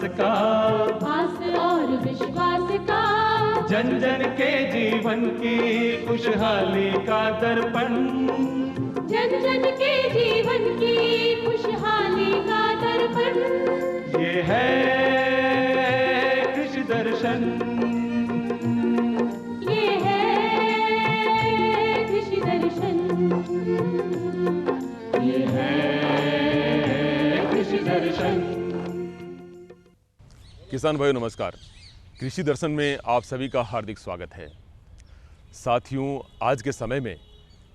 का, आस और विश्वास का, जन जन के जीवन की खुशहाली का दर्पण, जन जन के जीवन की खुशहाली का दर्पण। ये है कृषि दर्शन, ये है कृषि दर्शन, ये है कृषि दर्शन। किसान भाइयों नमस्कार। कृषि दर्शन में आप सभी का हार्दिक स्वागत है। साथियों, आज के समय में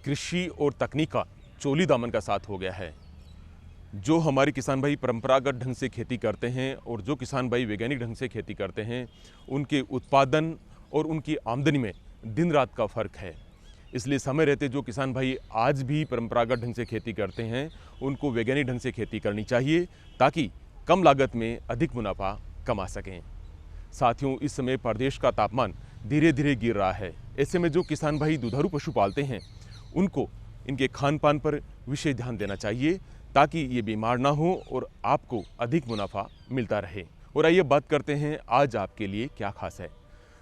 कृषि और तकनीक का चोली दामन का साथ हो गया है। जो हमारे किसान भाई परंपरागत ढंग से खेती करते हैं और जो किसान भाई वैज्ञानिक ढंग से खेती करते हैं, उनके उत्पादन और उनकी आमदनी में दिन रात का फ़र्क है। इसलिए समय रहते जो किसान भाई आज भी परंपरागत ढंग से खेती करते हैं, उनको वैज्ञानिक ढंग से खेती करनी चाहिए ताकि कम लागत में अधिक मुनाफा कमा सकें। साथियों, इस समय प्रदेश का तापमान धीरे धीरे गिर रहा है। ऐसे में जो किसान भाई दुधारू पशु पालते हैं, उनको इनके खान पान पर विशेष ध्यान देना चाहिए ताकि ये बीमार ना हो और आपको अधिक मुनाफा मिलता रहे। और आइए बात करते हैं आज आपके लिए क्या खास है।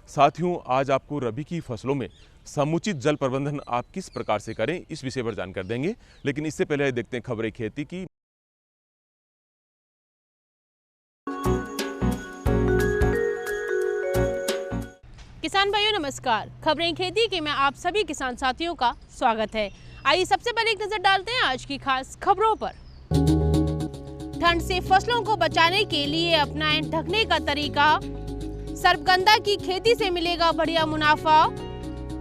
साथियों, आज आपको रबी की फसलों में समुचित जल प्रबंधन आप किस प्रकार से करें, इस विषय पर जानकारी देंगे। लेकिन इससे पहले देखते हैं खबरें खेती की। किसान भाइयों नमस्कार। खबरें खेती के में आप सभी किसान साथियों का स्वागत है। आइए सबसे पहले एक नजर डालते हैं आज की खास खबरों पर। ठंड से फसलों को बचाने के लिए अपनाएं ढकने का तरीका। सर्पगंधा की खेती से मिलेगा बढ़िया मुनाफा।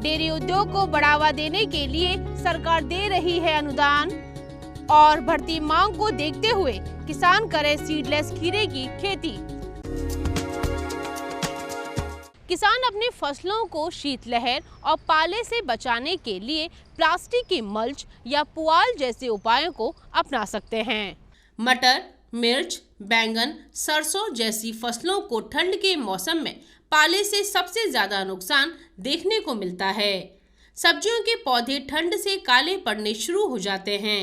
डेयरी उद्योग को बढ़ावा देने के लिए सरकार दे रही है अनुदान। और बढ़ती मांग को देखते हुए किसान करे सीडलेस खीरे की खेती। किसान अपनी फसलों को शीतलहर और पाले से बचाने के लिए प्लास्टिक की मल्च या पुआल जैसे उपायों को अपना सकते हैं। मटर, मिर्च, बैंगन, सरसों जैसी फसलों को ठंड के मौसम में पाले से सबसे ज्यादा नुकसान देखने को मिलता है। सब्जियों के पौधे ठंड से काले पड़ने शुरू हो जाते हैं।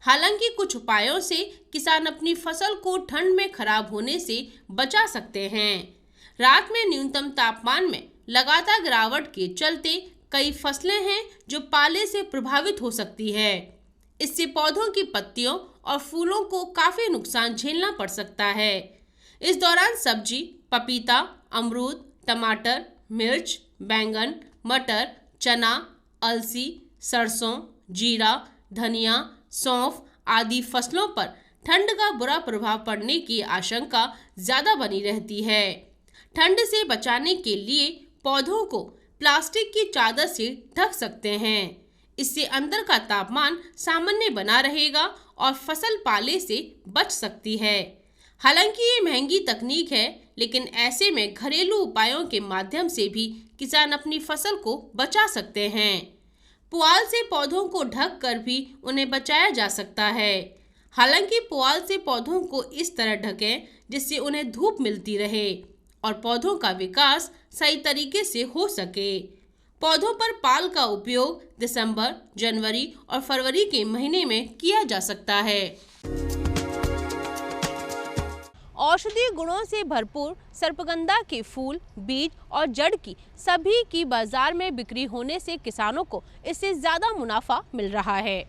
हालांकि कुछ उपायों से किसान अपनी फसल को ठंड में खराब होने से बचा सकते हैं। रात में न्यूनतम तापमान में लगातार गिरावट के चलते कई फसलें हैं जो पाले से प्रभावित हो सकती है। इससे पौधों की पत्तियों और फूलों को काफी नुकसान झेलना पड़ सकता है। इस दौरान सब्जी, पपीता, अमरूद, टमाटर, मिर्च, बैंगन, मटर, चना, अलसी, सरसों, जीरा, धनिया, सौंफ आदि फसलों पर ठंड का बुरा प्रभाव पड़ने की आशंका ज्यादा बनी रहती है। ठंड से बचाने के लिए पौधों को प्लास्टिक की चादर से ढक सकते हैं। इससे अंदर का तापमान सामान्य बना रहेगा और फसल पाले से बच सकती है। हालांकि ये महंगी तकनीक है, लेकिन ऐसे में घरेलू उपायों के माध्यम से भी किसान अपनी फसल को बचा सकते हैं। पुआल से पौधों को ढक कर भी उन्हें बचाया जा सकता है। हालांकि पुआल से पौधों को इस तरह ढकें जिससे उन्हें धूप मिलती रहे और पौधों का विकास सही तरीके से हो सके। पौधों पर पाल का उपयोग दिसंबर, जनवरी और फरवरी के महीने में किया जा सकता है। औषधीय गुणों से भरपूर सर्पगंधा के फूल, बीज और जड़ की सभी की बाजार में बिक्री होने से किसानों को इससे ज्यादा मुनाफा मिल रहा है।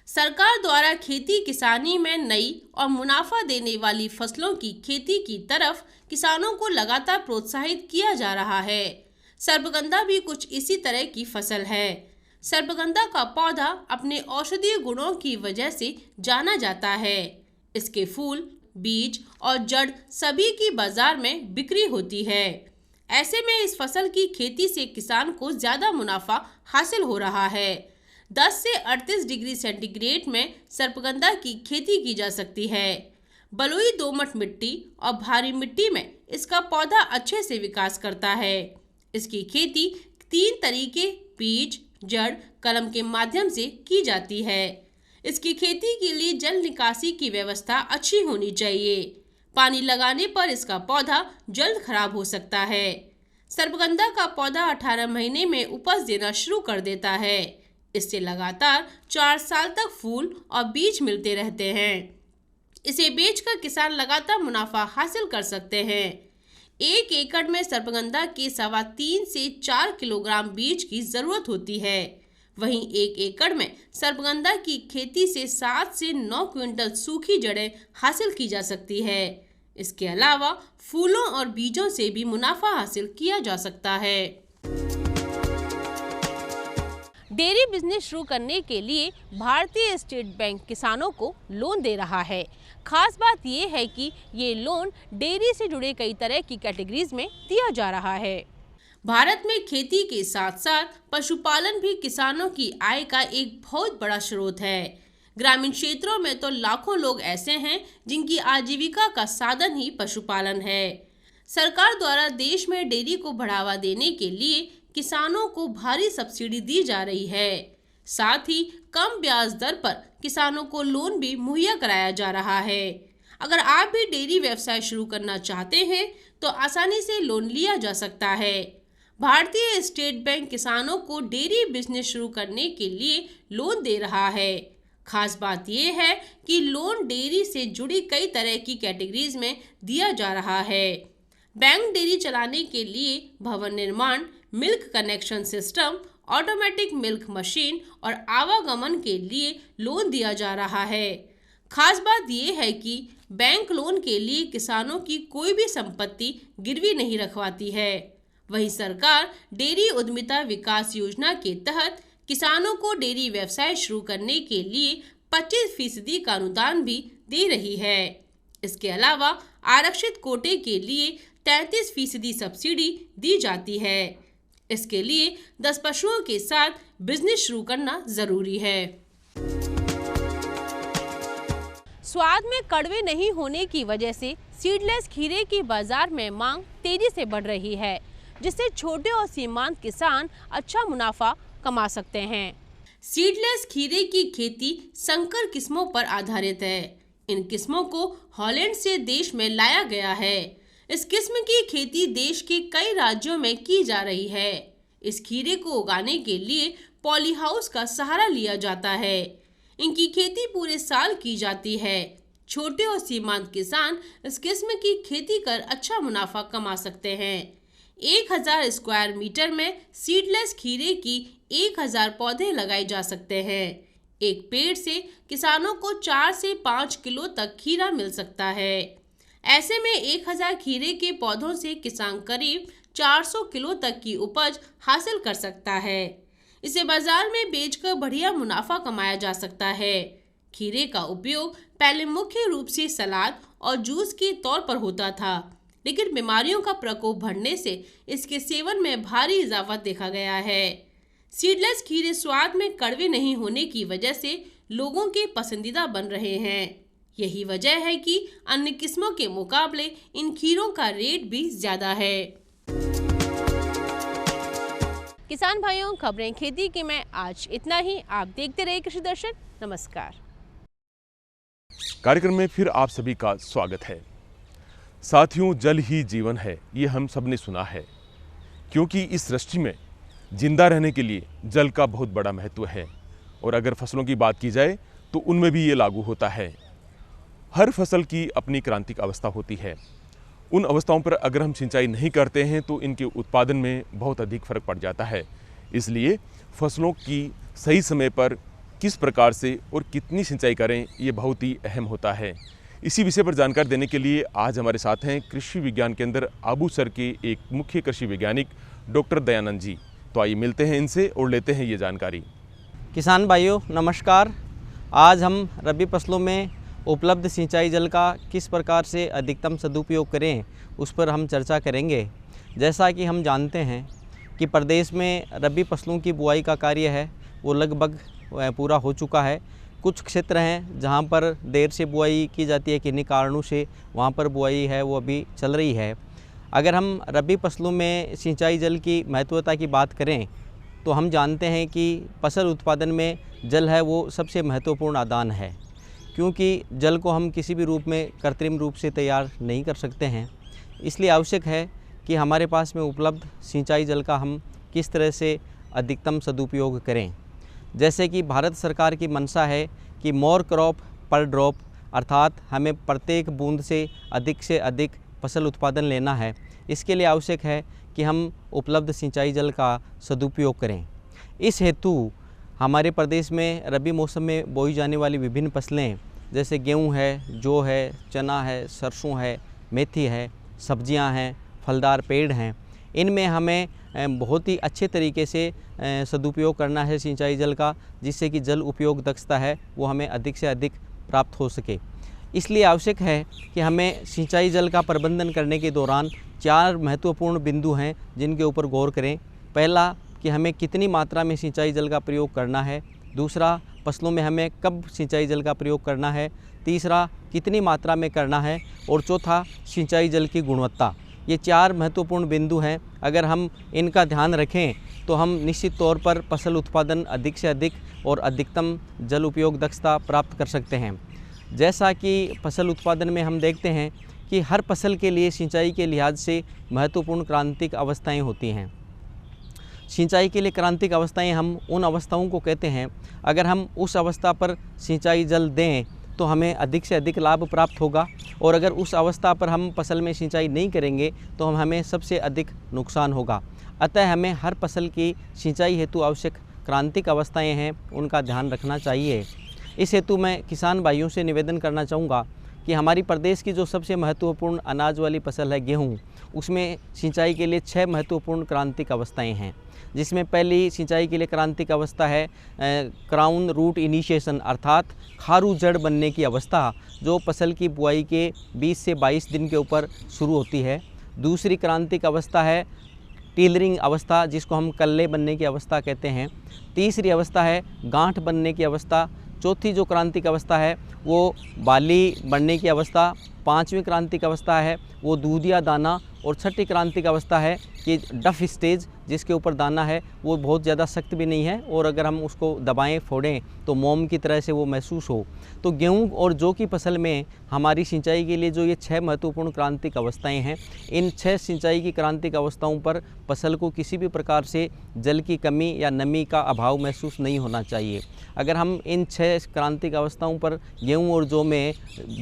सरकार द्वारा खेती किसानी में नई और मुनाफा देने वाली फसलों की खेती की तरफ किसानों को लगातार प्रोत्साहित किया जा रहा है। सर्पगंधा भी कुछ इसी तरह की फसल है। सर्पगंधा का पौधा अपने औषधीय गुणों की वजह से जाना जाता है। इसके फूल, बीज और जड़ सभी की बाजार में बिक्री होती है। ऐसे में इस फसल की खेती से किसान को ज्यादा मुनाफा हासिल हो रहा है। 10 से 38 डिग्री सेंटीग्रेड में सर्पगंधा की खेती की जा सकती है। बलुई दोमट मिट्टी और भारी मिट्टी में इसका पौधा अच्छे से विकास करता है। इसकी खेती 3 तरीके बीज, जड़, कलम के माध्यम से की जाती है। इसकी खेती के लिए जल निकासी की व्यवस्था अच्छी होनी चाहिए। पानी लगाने पर इसका पौधा जल्द खराब हो सकता है। सर्पगंधा का पौधा 18 महीने में उपज देना शुरू कर देता है। इससे लगातार 4 साल तक फूल और बीज मिलते रहते हैं। इसे बेचकर किसान लगातार मुनाफा हासिल कर सकते हैं। 1 एकड़ में सर्पगंधा के 3.25 से 4 किलोग्राम बीज की जरूरत होती है। वहीं 1 एकड़ में सर्पगंधा की खेती से 7 से 9 क्विंटल सूखी जड़ें हासिल की जा सकती है। इसके अलावा फूलों और बीजों से भी मुनाफा हासिल किया जा सकता है। डेयरी बिजनेस शुरू करने के लिए भारतीय स्टेट बैंक किसानों को लोन दे रहा है। खास बात ये है कि ये लोन डेयरी से जुड़े कई तरह की कैटेगरीज में दिया जा रहा है। भारत में खेती के साथ साथ पशुपालन भी किसानों की आय का एक बहुत बड़ा स्रोत है। ग्रामीण क्षेत्रों में तो लाखों लोग ऐसे हैं जिनकी आजीविका का साधन ही पशुपालन है। सरकार द्वारा देश में डेयरी को बढ़ावा देने के लिए किसानों को भारी सब्सिडी दी जा रही है। साथ ही कम ब्याज दर पर किसानों को लोन भी मुहैया कराया जा रहा है। अगर आप भी डेयरी व्यवसाय शुरू करना चाहते हैं तो आसानी से लोन लिया जा सकता है। भारतीय स्टेट बैंक किसानों को डेयरी बिजनेस शुरू करने के लिए लोन दे रहा है। खास बात यह है कि लोन डेयरी से जुड़ी कई तरह की कैटेगरीज में दिया जा रहा है। बैंक डेयरी चलाने के लिए भवन निर्माण, milk connection system, automatic milk machine और आवागमन के लिए लोन दिया जा रहा है। खास बात यह है कि बैंक लोन के लिए किसानों की कोई भी संपत्ति गिरवी नहीं रखवाती है। वहीं सरकार डेयरी उद्यमिता विकास योजना के तहत किसानों को डेयरी व्यवसाय शुरू करने के लिए 25% का अनुदान भी दे रही है। इसके अलावा आरक्षित कोटे के लिए 33% सब्सिडी दी जाती है। इसके लिए 10 पशुओं के साथ बिजनेस शुरू करना जरूरी है। स्वाद में कड़वे नहीं होने की वजह से सीडलेस खीरे की बाजार में मांग तेजी से बढ़ रही है, जिससे छोटे और सीमांत किसान अच्छा मुनाफा कमा सकते हैं। सीडलेस खीरे की खेती संकर किस्मों पर आधारित है। इन किस्मों को हॉलैंड से देश में लाया गया है। इस किस्म की खेती देश के कई राज्यों में की जा रही है। इस खीरे को उगाने के लिए पॉली हाउस का सहारा लिया जाता है। इनकी खेती पूरे साल की जाती है। छोटे और सीमांत किसान इस किस्म की खेती कर अच्छा मुनाफा कमा सकते हैं। 1000 स्क्वायर मीटर में सीडलेस खीरे की 1000 पौधे लगाए जा सकते हैं। एक पेड़ से किसानों को 4 से 5 किलो तक खीरा मिल सकता है। ऐसे में 1000 खीरे के पौधों से किसान करीब 400 किलो तक की उपज हासिल कर सकता है। इसे बाजार में बेचकर बढ़िया मुनाफा कमाया जा सकता है। खीरे का उपयोग पहले मुख्य रूप से सलाद और जूस के तौर पर होता था, लेकिन बीमारियों का प्रकोप बढ़ने से इसके सेवन में भारी इजाफा देखा गया है। सीडलेस खीरे स्वाद में कड़वे नहीं होने की वजह से लोगों के पसंदीदा बन रहे हैं। यही वजह है कि अन्य किस्मों के मुकाबले इन खीरों का रेट भी ज्यादा है। किसान भाइयों, खबरें खेती की में आज इतना ही। आप देखते रहिए कृषि दर्शन। नमस्कार। कार्यक्रम में फिर आप सभी का स्वागत है। साथियों, जल ही जीवन है, ये हम सब ने सुना है, क्योंकि इस सृष्टि में जिंदा रहने के लिए जल का बहुत बड़ा महत्व है। और अगर फसलों की बात की जाए तो उनमें भी ये लागू होता है। हर फसल की अपनी क्रांतिक अवस्था होती है। उन अवस्थाओं पर अगर हम सिंचाई नहीं करते हैं तो इनके उत्पादन में बहुत अधिक फर्क पड़ जाता है। इसलिए फसलों की सही समय पर किस प्रकार से और कितनी सिंचाई करें, ये बहुत ही अहम होता है। इसी विषय पर जानकारी देने के लिए आज हमारे साथ हैं कृषि विज्ञान केंद्र आबूसर के एक मुख्य कृषि वैज्ञानिक डॉक्टर दयानंद जी। तो आइए मिलते हैं इनसे और लेते हैं ये जानकारी। किसान भाइयों नमस्कार। आज हम रबी फसलों में उपलब्ध सिंचाई जल का किस प्रकार से अधिकतम सदुपयोग करें, उस पर हम चर्चा करेंगे। जैसा कि हम जानते हैं कि प्रदेश में रबी फसलों की बुआई का कार्य है वो लगभग पूरा हो चुका है। कुछ क्षेत्र हैं जहां पर देर से बुआई की जाती है, किन्हीं कारणों से वहां पर बुआई है वो अभी चल रही है। अगर हम रबी फसलों में सिंचाई जल की महत्वता की बात करें तो हम जानते हैं कि फसल उत्पादन में जल है वो सबसे महत्वपूर्ण आदान है, क्योंकि जल को हम किसी भी रूप में कृत्रिम रूप से तैयार नहीं कर सकते हैं। इसलिए आवश्यक है कि हमारे पास में उपलब्ध सिंचाई जल का हम किस तरह से अधिकतम सदुपयोग करें। जैसे कि भारत सरकार की मंशा है कि मोर क्रॉप पर ड्रॉप, अर्थात हमें प्रत्येक बूंद से अधिक फसल उत्पादन लेना है। इसके लिए आवश्यक है कि हम उपलब्ध सिंचाई जल का सदुपयोग करें। इस हेतु हमारे प्रदेश में रबी मौसम में बोई जाने वाली विभिन्न फसलें जैसे गेहूँ है, जौ है, चना है, सरसों है, मेथी है, सब्जियां हैं, फलदार पेड़ हैं, इनमें हमें बहुत ही अच्छे तरीके से सदुपयोग करना है सिंचाई जल का, जिससे कि जल उपयोग दक्षता है वो हमें अधिक से अधिक प्राप्त हो सके। इसलिए आवश्यक है कि हमें सिंचाई जल का प्रबंधन करने के दौरान 4 महत्वपूर्ण बिंदु हैं जिनके ऊपर गौर करें। पहला कि हमें कितनी मात्रा में सिंचाई जल का प्रयोग करना है। दूसरा, फसलों में हमें कब सिंचाई जल का प्रयोग करना है। तीसरा, कितनी मात्रा में करना है। और चौथा, सिंचाई जल की गुणवत्ता। ये 4 महत्वपूर्ण बिंदु हैं। अगर हम इनका ध्यान रखें तो हम निश्चित तौर पर फसल उत्पादन अधिक से अधिक और अधिकतम जल उपयोग दक्षता प्राप्त कर सकते हैं। जैसा कि फसल उत्पादन में हम देखते हैं कि हर फसल के लिए सिंचाई के लिहाज से महत्वपूर्ण क्रांतिक अवस्थाएं होती हैं। सिंचाई के लिए क्रांतिक अवस्थाएं हम उन अवस्थाओं को कहते हैं, अगर हम उस अवस्था पर सिंचाई जल दें तो हमें अधिक से अधिक लाभ प्राप्त होगा, और अगर उस अवस्था पर हम फसल में सिंचाई नहीं करेंगे तो हमें सबसे अधिक नुकसान होगा। अतः हमें हर फसल की सिंचाई हेतु आवश्यक क्रांतिक अवस्थाएं हैं उनका ध्यान रखना चाहिए। इस हेतु मैं किसान भाइयों से निवेदन करना चाहूँगा कि हमारी प्रदेश की जो सबसे महत्वपूर्ण अनाज वाली फसल है गेहूँ, उसमें सिंचाई के लिए 6 महत्वपूर्ण क्रांतिक अवस्थाएं हैं, जिसमें पहली सिंचाई के लिए क्रांतिक अवस्था है क्राउन रूट इनिशिएशन, अर्थात खारू जड़ बनने की अवस्था, जो फसल की बुआई के 20 से 22 दिन के ऊपर शुरू होती है। दूसरी क्रांतिक अवस्था है टीलरिंग अवस्था, जिसको हम कल्ले बनने की अवस्था कहते हैं। तीसरी अवस्था है गांठ बनने की अवस्था। चौथी जो क्रांतिक अवस्था है वो बाली बनने की अवस्था। पांचवी क्रांतिक अवस्था है वो दूधिया दाना। और छठी क्रांतिक अवस्था है कि डफ स्टेज, जिसके ऊपर दाना है वो बहुत ज़्यादा सख्त भी नहीं है और अगर हम उसको दबाएं फोड़ें तो मोम की तरह से वो महसूस हो। तो गेहूं और जौ की फसल में हमारी सिंचाई के लिए जो ये 6 महत्वपूर्ण क्रांतिक अवस्थाएं हैं, इन 6 सिंचाई की क्रांतिक अवस्थाओं पर फसल को किसी भी प्रकार से जल की कमी या नमी का अभाव महसूस नहीं होना चाहिए। अगर हम इन 6 क्रांतिक अवस्थाओं पर गेहूँ और जौ में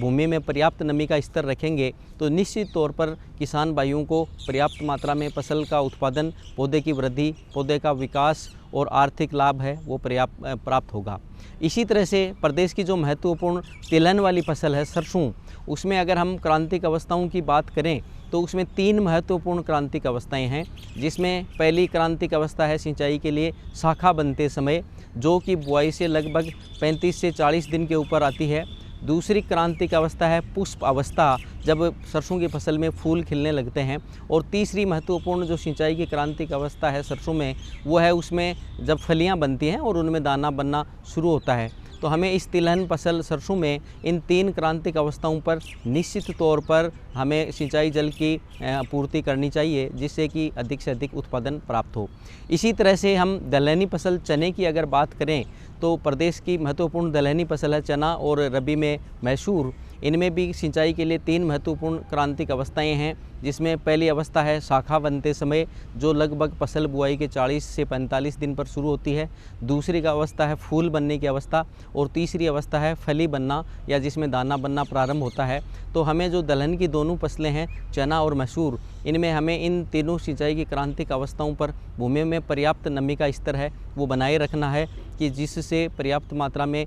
भूमि में पर्याप्त नमी का स्तर रखेंगे तो निश्चित तौर पर किसान भाइयों को पर्याप्त मात्रा में फसल का उत्पादन, पौधे की वृद्धि, पौधे का विकास और आर्थिक लाभ है वो प्राप्त होगा। इसी तरह से प्रदेश की जो महत्वपूर्ण तिलहन वाली फसल है सरसों, उसमें अगर हम क्रांतिक अवस्थाओं की बात करें तो उसमें 3 महत्वपूर्ण क्रांतिक अवस्थाएं हैं, जिसमें पहली क्रांतिक अवस्था है सिंचाई के लिए शाखा बनते समय, जो कि बुआई से लगभग 35 से 40 दिन के ऊपर आती है। दूसरी क्रांतिक अवस्था है पुष्प अवस्था, जब सरसों की फसल में फूल खिलने लगते हैं। और तीसरी महत्वपूर्ण जो सिंचाई की क्रांतिक अवस्था है सरसों में, वो है उसमें जब फलियां बनती हैं और उनमें दाना बनना शुरू होता है। तो हमें इस तिलहन फसल सरसों में इन 3 क्रांतिक अवस्थाओं पर निश्चित तौर पर हमें सिंचाई जल की आपूर्ति करनी चाहिए, जिससे कि अधिक से अधिक उत्पादन प्राप्त हो। इसी तरह से हम दलहनी फसल चने की अगर बात करें तो प्रदेश की महत्वपूर्ण दलहनी फसल है चना और रबी में मैसूर। इनमें भी सिंचाई के लिए 3 महत्वपूर्ण क्रांतिक अवस्थाएं हैं, जिसमें पहली अवस्था है शाखा बनते समय, जो लगभग फसल बुआई के 40 से 45 दिन पर शुरू होती है। दूसरी का अवस्था है फूल बनने की अवस्था और तीसरी अवस्था है फली बनना या जिसमें दाना बनना प्रारंभ होता है। तो हमें जो दलहन की दोनों फसलें हैं चना और मसूर, इनमें हमें इन तीनों सिंचाई की क्रांतिक अवस्थाओं पर भूमि में पर्याप्त नमी का स्तर है वो बनाए रखना है, कि जिससे पर्याप्त मात्रा में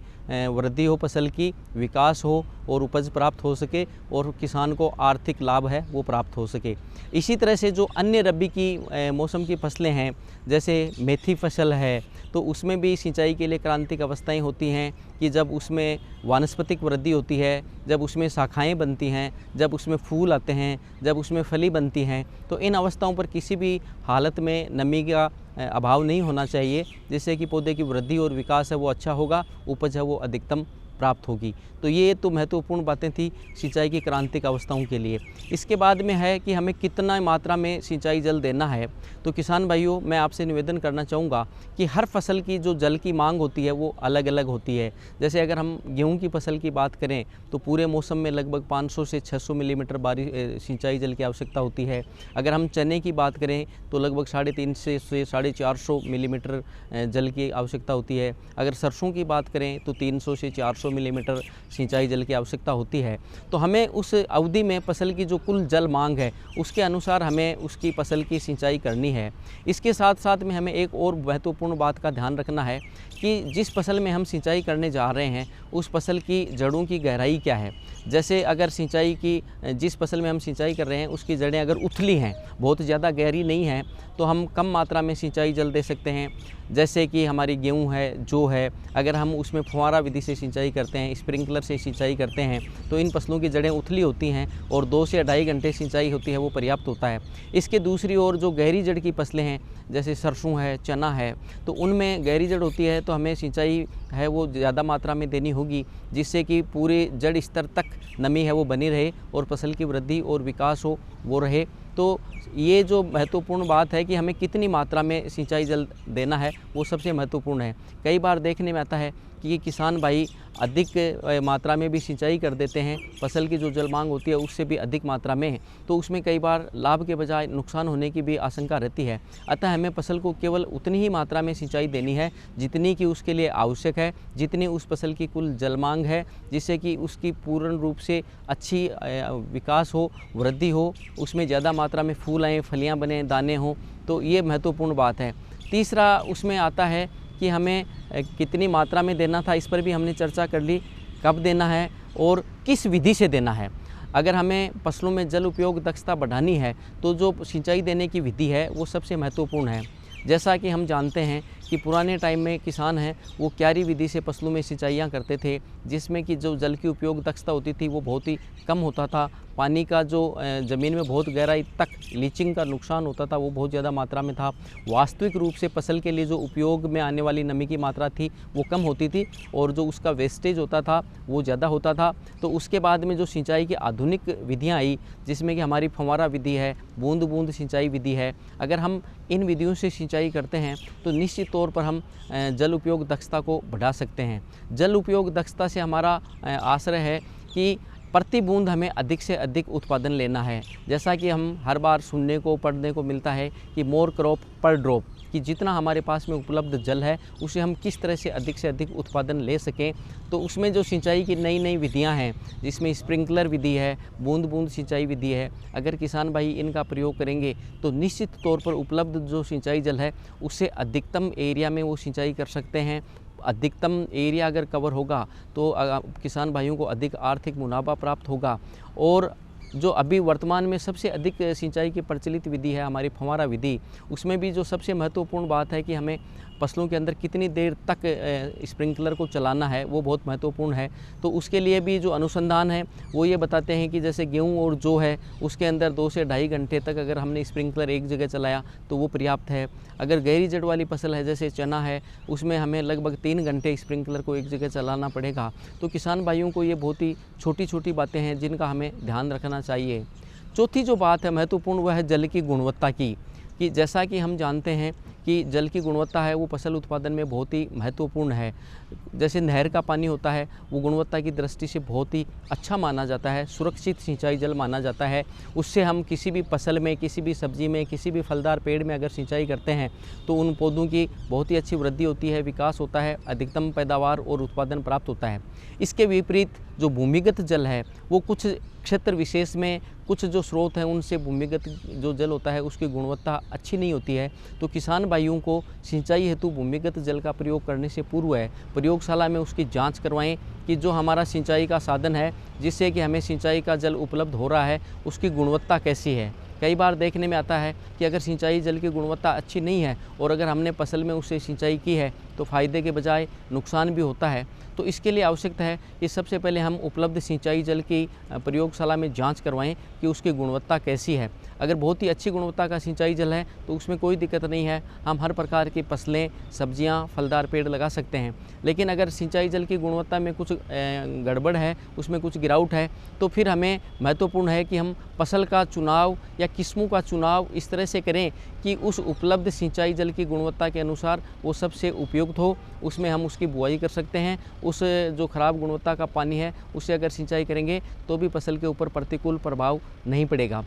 वृद्धि हो, फसल की विकास हो और उपज प्राप्त हो सके और किसान को आर्थिक लाभ है वो प्राप्त हो सके। इसी तरह से जो अन्य रबी की मौसम की फसलें हैं, जैसे मेथी फसल है, तो उसमें भी सिंचाई के लिए क्रांतिक अवस्थाएं होती हैं कि जब उसमें वानस्पतिक वृद्धि होती है, जब उसमें शाखाएं बनती हैं, जब उसमें फूल आते हैं, जब उसमें फली बनती हैं। तो इन अवस्थाओं पर किसी भी हालत में नमी का अभाव नहीं होना चाहिए, जिससे कि पौधे की वृद्धि और विकास है वो अच्छा होगा, उपज है वो अधिकतम प्राप्त होगी। तो ये तो महत्वपूर्ण बातें थी सिंचाई की क्रांतिक अवस्थाओं के लिए। इसके बाद में है कि हमें कितना मात्रा में सिंचाई जल देना है। तो किसान भाइयों, मैं आपसे निवेदन करना चाहूँगा कि हर फसल की जो जल की मांग होती है वो अलग अलग होती है। जैसे अगर हम गेहूं की फसल की बात करें तो पूरे मौसम में लगभग 500 से 600 मिलीमीटर सिंचाई जल की आवश्यकता होती है। अगर हम चने की बात करें तो लगभग 350 से 450 मिलीमीटर जल की आवश्यकता होती है। अगर सरसों की बात करें तो 300 से 400 मिलीमीटर सिंचाई जल की आवश्यकता होती है। तो हमें उस अवधि में फसल की जो कुल जल मांग है उसके अनुसार हमें उसकी फसल की सिंचाई करनी है। इसके साथ साथ में हमें एक और महत्वपूर्ण बात का ध्यान रखना है कि जिस फसल में हम सिंचाई करने जा रहे हैं उस फसल की जड़ों की गहराई क्या है। जैसे अगर जिस फसल में हम सिंचाई कर रहे हैं उसकी जड़ें अगर उथली हैं, बहुत ज़्यादा गहरी नहीं हैं, तो हम कम मात्रा में सिंचाई जल दे सकते हैं। जैसे कि हमारी गेहूं है, जौ है, अगर हम उसमें फुहारा विधि से सिंचाई करते हैं, स्प्रिंकलर से सिंचाई करते हैं, तो इन फसलों की जड़ें उथली होती हैं और 2 से 2.5 घंटे सिंचाई होती है, वो पर्याप्त होता है। इसके दूसरी ओर जो गहरी जड़ की फसलें हैं जैसे सरसों है, चना है, तो उनमें गहरी जड़ होती है तो हमें सिंचाई है वो ज़्यादा मात्रा में देनी होगी, जिससे कि पूरे जड़ स्तर तक नमी है वो बनी रहे और फसल की वृद्धि और विकास हो वो रहे। तो ये जो महत्वपूर्ण बात है कि हमें कितनी मात्रा में सिंचाई जल देना है वो सबसे महत्वपूर्ण है। कई बार देखने में आता है कि किसान भाई अधिक मात्रा में भी सिंचाई कर देते हैं, फसल की जो जल मांग होती है उससे भी अधिक मात्रा में, तो उसमें कई बार लाभ के बजाय नुकसान होने की भी आशंका रहती है। अतः हमें फसल को केवल उतनी ही मात्रा में सिंचाई देनी है जितनी कि उसके लिए आवश्यक है, जितनी उस फसल की कुल जल मांग है, जिससे कि उसकी पूर्ण रूप से अच्छी विकास हो, वृद्धि हो, उसमें ज़्यादा मात्रा में फूल आएँ, फलियाँ बने, दाने हों। तो ये महत्वपूर्ण बात है। तीसरा उसमें आता है कि हमें कितनी मात्रा में देना था, इस पर भी हमने चर्चा कर ली, कब देना है और किस विधि से देना है। अगर हमें फसलों में जल उपयोग दक्षता बढ़ानी है तो जो सिंचाई देने की विधि है वो सबसे महत्वपूर्ण है। जैसा कि हम जानते हैं कि पुराने टाइम में किसान हैं वो क्यारी विधि से फसलों में सिंचाइयाँ करते थे, जिसमें कि जो जल की उपयोग दक्षता होती थी वो बहुत ही कम होता था। पानी का जो ज़मीन में बहुत गहराई तक लीचिंग का नुकसान होता था वो बहुत ज़्यादा मात्रा में था। वास्तविक रूप से फसल के लिए जो उपयोग में आने वाली नमी की मात्रा थी वो कम होती थी और जो उसका वेस्टेज होता था वो ज़्यादा होता था। तो उसके बाद में जो सिंचाई की आधुनिक विधियाँ आई, जिसमें कि हमारी फव्वारा विधि है, बूंद बूंद सिंचाई विधि है, अगर हम इन विधियों से सिंचाई करते हैं तो निश्चित तौर पर हम जल उपयोग दक्षता को बढ़ा सकते हैं। जल उपयोग दक्षता से हमारा आशय है कि प्रति बूंद हमें अधिक से अधिक उत्पादन लेना है। जैसा कि हम हर बार सुनने को, पढ़ने को मिलता है कि मोर क्रॉप पर ड्रॉप, कि जितना हमारे पास में उपलब्ध जल है उसे हम किस तरह से अधिक उत्पादन ले सकें। तो उसमें जो सिंचाई की नई नई विधियां हैं, जिसमें स्प्रिंकलर विधि है, बूंद बूंद सिंचाई विधि है, अगर किसान भाई इनका प्रयोग करेंगे तो निश्चित तौर पर उपलब्ध जो सिंचाई जल है उससे अधिकतम एरिया में वो सिंचाई कर सकते हैं। अधिकतम एरिया अगर कवर होगा तो किसान भाइयों को अधिक आर्थिक मुनाफा प्राप्त होगा। और जो अभी वर्तमान में सबसे अधिक सिंचाई की प्रचलित विधि है हमारी फव्वारा विधि, उसमें भी जो सबसे महत्वपूर्ण बात है कि हमें फसलों के अंदर कितनी देर तक स्प्रिंकलर को चलाना है वो बहुत महत्वपूर्ण है। तो उसके लिए भी जो अनुसंधान है वो ये बताते हैं कि जैसे गेहूं और जौ है उसके अंदर 2 से 2.5 घंटे तक अगर हमने स्प्रिंकलर एक जगह चलाया तो वो पर्याप्त है। अगर गहरी जड़ वाली फसल है जैसे चना है उसमें हमें लगभग 3 घंटे स्प्रिंकलर को एक जगह चलाना पड़ेगा। तो किसान भाइयों को ये बहुत ही छोटी छोटी बातें हैं जिनका हमें ध्यान रखना चाहिए। चौथी जो बात है महत्वपूर्ण वह है जल की गुणवत्ता की, कि जैसा कि हम जानते हैं कि जल की गुणवत्ता है वो फसल उत्पादन में बहुत ही महत्वपूर्ण है। जैसे नहर का पानी होता है वो गुणवत्ता की दृष्टि से बहुत ही अच्छा माना जाता है, सुरक्षित सिंचाई जल माना जाता है। उससे हम किसी भी फसल में, किसी भी सब्जी में, किसी भी फलदार पेड़ में अगर सिंचाई करते हैं तो उन पौधों की बहुत ही अच्छी वृद्धि होती है, विकास होता है, अधिकतम पैदावार और उत्पादन प्राप्त होता है। इसके विपरीत जो भूमिगत जल है वो कुछ क्षेत्र विशेष में कुछ जो स्रोत हैं उनसे भूमिगत जो जल होता है उसकी गुणवत्ता अच्छी नहीं होती है। तो किसान भाइयों को सिंचाई हेतु भूमिगत जल का प्रयोग करने से पूर्व है प्रयोगशाला में उसकी जांच करवाएं कि जो हमारा सिंचाई का साधन है जिससे कि हमें सिंचाई का जल उपलब्ध हो रहा है उसकी गुणवत्ता कैसी है। कई बार देखने में आता है कि अगर सिंचाई जल की गुणवत्ता अच्छी नहीं है और अगर हमने फसल में उससे सिंचाई की है तो फ़ायदे के बजाय नुकसान भी होता है। तो इसके लिए आवश्यकता है कि सबसे पहले हम उपलब्ध सिंचाई जल की प्रयोगशाला में जांच करवाएं कि उसकी गुणवत्ता कैसी है। अगर बहुत ही अच्छी गुणवत्ता का सिंचाई जल है तो उसमें कोई दिक्कत नहीं है, हम हर प्रकार की फसलें, सब्जियां, फलदार पेड़ लगा सकते हैं। लेकिन अगर सिंचाई जल की गुणवत्ता में कुछ गड़बड़ है, उसमें कुछ गिरावट है, तो फिर हमें महत्वपूर्ण है कि हम फसल का चुनाव या किस्मों का चुनाव इस तरह से करें कि उस उपलब्ध सिंचाई जल की गुणवत्ता के अनुसार वो सबसे उपयुक्त हो, उसमें हम उसकी बुआई कर सकते हैं। उस जो ख़राब गुणवत्ता का पानी है उससे अगर सिंचाई करेंगे तो भी फसल के ऊपर प्रतिकूल प्रभाव नहीं पड़ेगा।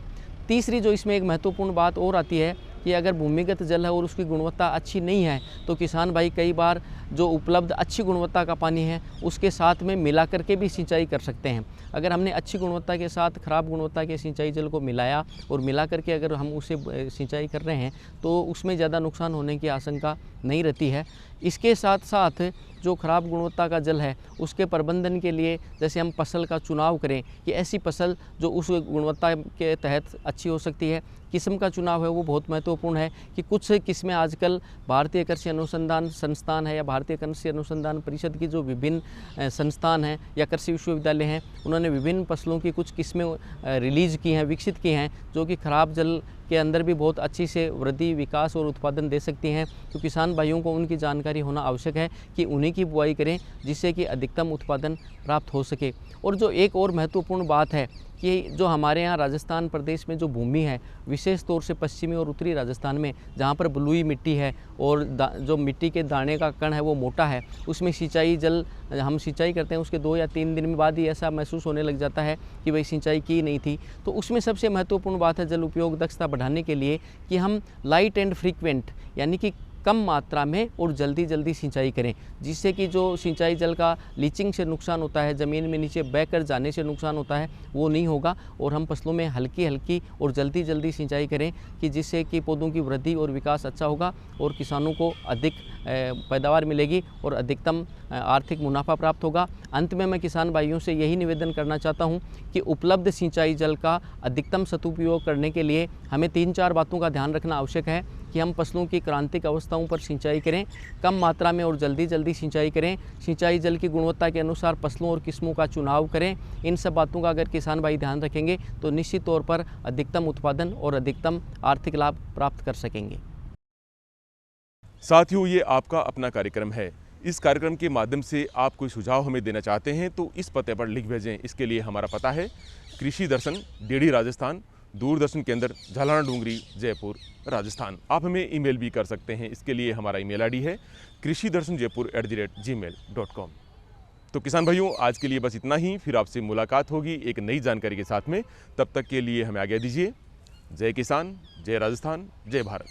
तीसरी जो इसमें एक महत्वपूर्ण बात और आती है कि कि अगर भूमिगत जल है और उसकी गुणवत्ता अच्छी नहीं है तो किसान भाई कई बार जो उपलब्ध अच्छी गुणवत्ता का पानी है उसके साथ में मिला करके भी सिंचाई कर सकते हैं। अगर हमने अच्छी गुणवत्ता के साथ ख़राब गुणवत्ता के सिंचाई जल को मिलाया और मिला करके अगर हम उसे सिंचाई कर रहे हैं तो उसमें ज़्यादा नुकसान होने की आशंका नहीं रहती है। इसके साथ साथ जो ख़राब गुणवत्ता का जल है उसके प्रबंधन के लिए जैसे हम फसल का चुनाव करें कि ऐसी फसल जो उस गुणवत्ता के तहत अच्छी हो सकती है। किस्म का चुनाव है वो बहुत महत्वपूर्ण है कि कुछ किस्में आजकल भारतीय कृषि अनुसंधान संस्थान है या भारतीय कृषि अनुसंधान परिषद की जो विभिन्न संस्थान हैं या कृषि विश्वविद्यालय हैं उन्होंने विभिन्न फसलों की कुछ किस्में रिलीज़ की हैं, विकसित की हैं, जो कि ख़राब जल के अंदर भी बहुत अच्छी से वृद्धि, विकास और उत्पादन दे सकती हैं। तो किसान भाइयों को उनकी जानकारी होना आवश्यक है कि उन्हीं की बुआई करें जिससे कि अधिकतम उत्पादन प्राप्त हो सके। और जो एक और महत्वपूर्ण बात है कि जो हमारे यहाँ राजस्थान प्रदेश में जो भूमि है, विशेष तौर से पश्चिमी और उत्तरी राजस्थान में जहाँ पर बलुई मिट्टी है और जो मिट्टी के दाने का कण है वो मोटा है, उसमें सिंचाई जल हम सिंचाई करते हैं उसके 2 या 3 दिन में बाद ही ऐसा महसूस होने लग जाता है कि भाई सिंचाई की नहीं थी। तो उसमें सबसे महत्वपूर्ण बात है जल उपयोग दक्षता बढ़ाने के लिए कि हम लाइट एंड फ्रीक्वेंट यानी कि कम मात्रा में और जल्दी सिंचाई करें, जिससे कि जो सिंचाई जल का लीचिंग से नुकसान होता है, ज़मीन में नीचे बह कर जाने से नुकसान होता है, वो नहीं होगा। और हम फसलों में हल्की और जल्दी सिंचाई करें कि जिससे कि पौधों की वृद्धि और विकास अच्छा होगा और किसानों को अधिक पैदावार मिलेगी और अधिकतम आर्थिक मुनाफा प्राप्त होगा। अंत में मैं किसान भाइयों से यही निवेदन करना चाहता हूँ कि उपलब्ध सिंचाई जल का अधिकतम सदुपयोग करने के लिए हमें 3-4 बातों का ध्यान रखना आवश्यक है कि हम फसलों की क्रांतिक अवस्थाओं पर सिंचाई करें, कम मात्रा में और जल्दी सिंचाई करें, सिंचाई जल की गुणवत्ता के अनुसार फसलों और किस्मों का चुनाव करें। इन सब बातों का अगर किसान भाई ध्यान रखेंगे तो निश्चित तौर पर अधिकतम उत्पादन और अधिकतम आर्थिक लाभ प्राप्त कर सकेंगे। साथियों, ये आपका अपना कार्यक्रम है। इस कार्यक्रम के माध्यम से आप कोई सुझाव हमें देना चाहते हैं तो इस पते पर लिख भेजें। इसके लिए हमारा पता है कृषि दर्शन, डेढ़ी राजस्थान, दूरदर्शन केंद्र, झालाना डूंगरी, जयपुर, राजस्थान। आप हमें ईमेल भी कर सकते हैं। इसके लिए हमारा ईमेल आईडी है krishidarshanjaipur@gmail.com। तो किसान भाइयों, आज के लिए बस इतना ही। फिर आपसे मुलाकात होगी एक नई जानकारी के साथ में। तब तक के लिए हमें आज्ञा दीजिए। जय किसान, जय राजस्थान, जय भारत।